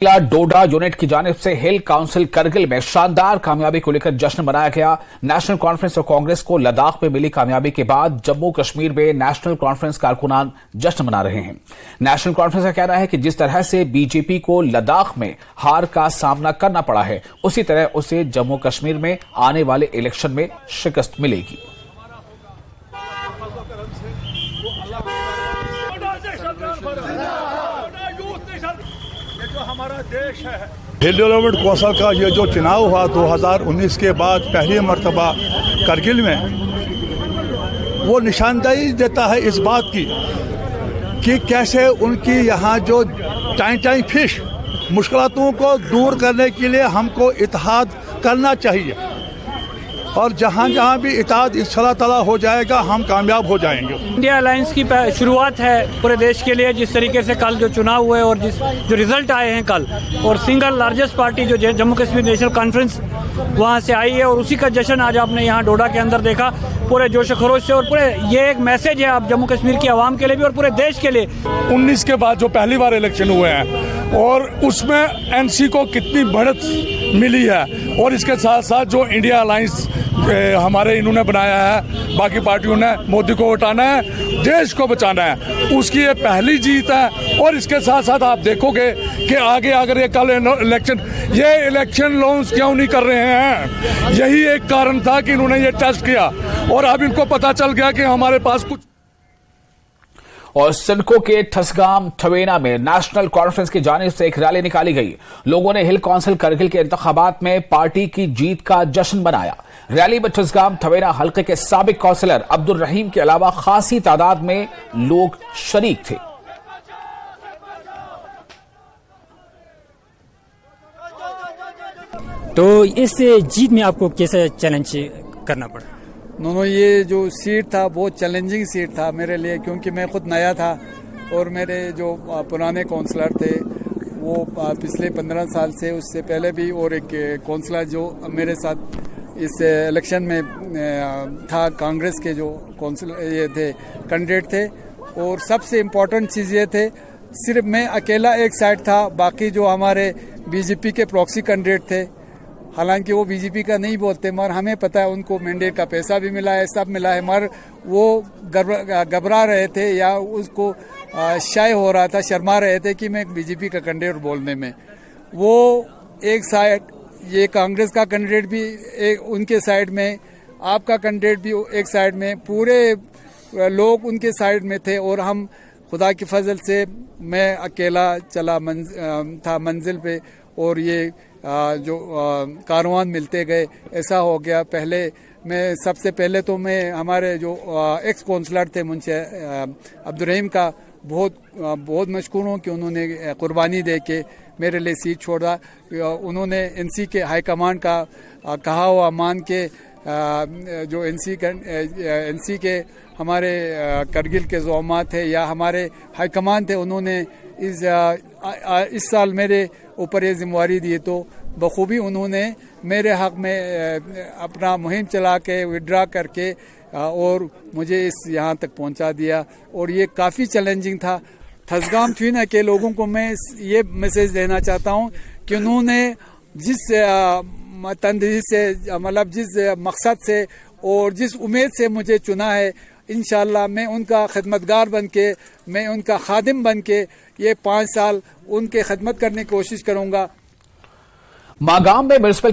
डोडा unit की जानिब से हिल काउंसिल करगिल में शानदार कामयाबी को लेकर जश्न मनाया गया। नेशनल कॉन्फ्रेंस और कांग्रेस को लद्दाख में मिली कामयाबी के बाद जम्मू कश्मीर में नेशनल कॉन्फ्रेंस कारकुनान जश्न मना रहे हैं। नेशनल कॉन्फ्रेंस का कहना है कि जिस तरह से बीजेपी को लद्दाख में हार का सामना करना पड़ा है, उसी तरह उसे जम्मू कश्मीर में आने वाले इलेक्शन में शिकस्त मिलेगी। हमारा देश है। हिल डेवलपमेंट कौंसिल का ये जो चुनाव हुआ 2019 के बाद पहली मर्तबा करगिल में, वो निशानदेही देता है इस बात की कि कैसे उनकी यहाँ जो टाइम फिश मुश्किलों को दूर करने के लिए हमको इत्तेहाद करना चाहिए, और जहाँ जहाँ भी इत्तेहाद इंशाअल्लाह ताला हो जाएगा हम कामयाब हो जाएंगे। इंडिया अलायंस की शुरुआत है पूरे देश के लिए। जिस तरीके से कल जो चुनाव हुए और जो रिजल्ट आए हैं कल, और सिंगल लार्जेस्ट पार्टी जो जम्मू कश्मीर नेशनल कॉन्फ्रेंस वहाँ से आई है, और उसी का जश्न आज आपने यहाँ डोडा के अंदर देखा पूरे जोश खरोश से। और पूरे ये एक मैसेज है आप जम्मू कश्मीर की आवाम के लिए भी और पूरे देश के लिए। 19 के बाद जो पहली बार इलेक्शन हुए हैं और उसमें एनसी को कितनी बढ़त मिली है, और इसके साथ साथ जो इंडिया अलायंस हमारे इन्होंने बनाया है, बाकी पार्टियों ने मोदी को हटाना है, देश को बचाना है, उसकी ये पहली जीत है। और इसके साथ साथ आप देखोगे कि आगे अगर ये कल इलेक्शन लॉन्च क्यों नहीं कर रहे हैं, यही एक कारण था कि इन्होंने ये टेस्ट किया, और अब इनको पता चल गया कि हमारे पास कुछ। और सिडको के ठसगाम ठवेना में नेशनल कॉन्फ्रेंस की जानिब से एक रैली निकाली गई। लोगों ने हिल काउंसिल करगिल के इंतखाबात में पार्टी की जीत का जश्न मनाया। रैली में ठसगाम ठवेना हल्के के साबिक काउंसिलर अब्दुल रहीम के अलावा खासी तादाद में लोग शरीक थे। तो इस जीत में आपको कैसे चैलेंज करना पड़ा? दोनों ये जो सीट था बहुत चैलेंजिंग सीट था मेरे लिए, क्योंकि मैं खुद नया था और मेरे जो पुराने काउंसलर थे वो पिछले 15 साल से, उससे पहले भी, और एक काउंसलर जो मेरे साथ इस इलेक्शन में था, कांग्रेस के जो काउंसलर ये थे, कैंडिडेट थे। और सबसे इम्पोर्टेंट चीज़ ये थे, सिर्फ मैं अकेला एक साइड था, बाकी जो हमारे बीजेपी के प्रॉक्सी कैंडिडेट थे, हालांकि वो बीजेपी का नहीं बोलते, मगर हमें पता है उनको मैंडेट का पैसा भी मिला है, सब मिला है, मगर वो घबरा रहे थे या उसको शाय हो रहा था, शर्मा रहे थे कि मैं बीजेपी का कैंडिडेट बोलने में। वो एक साइड, ये कांग्रेस का कैंडिडेट भी एक उनके साइड में, आपका कैंडिडेट भी एक साइड में, पूरे लोग उनके साइड में थे, और हम खुदा की फजल से मैं अकेला चला था मंजिल पे, और ये जो कारवान मिलते गए, ऐसा हो गया। पहले मैं सबसे पहले तो मैं हमारे जो एक्स काउंसलर थे मुंशी अब्दुल रहीम का बहुत मशकूर हूँ कि उन्होंने कुर्बानी दे के मेरे लिए सीट छोड़ा। उन्होंने एनसी के हाई कमांड का कहा हुआ मान के, जो एनसी के हमारे करगिल के ज़ोमा थे या हमारे हाई कमान थे, उन्होंने इस साल मेरे ऊपर ये जिम्मेवारी दी, तो बखूबी उन्होंने मेरे हक में अपना मुहिम चला के विड्रा करके और मुझे इस यहाँ तक पहुँचा दिया। और ये काफ़ी चैलेंजिंग था। ठसगाम ठवेना के लोगों को मैं ये मैसेज देना चाहता हूँ कि उन्होंने जिस तंदरी से, मतलब जिस मकसद से और जिस उम्मीद से मुझे चुना है, इंशाअल्लाह मैं उनका खिदमतगार बन के, मैं उनका खादिम बन के ये 5 साल उनके खिदमत करने की कोशिश करूँगा। मागाम में म्युनिसिपल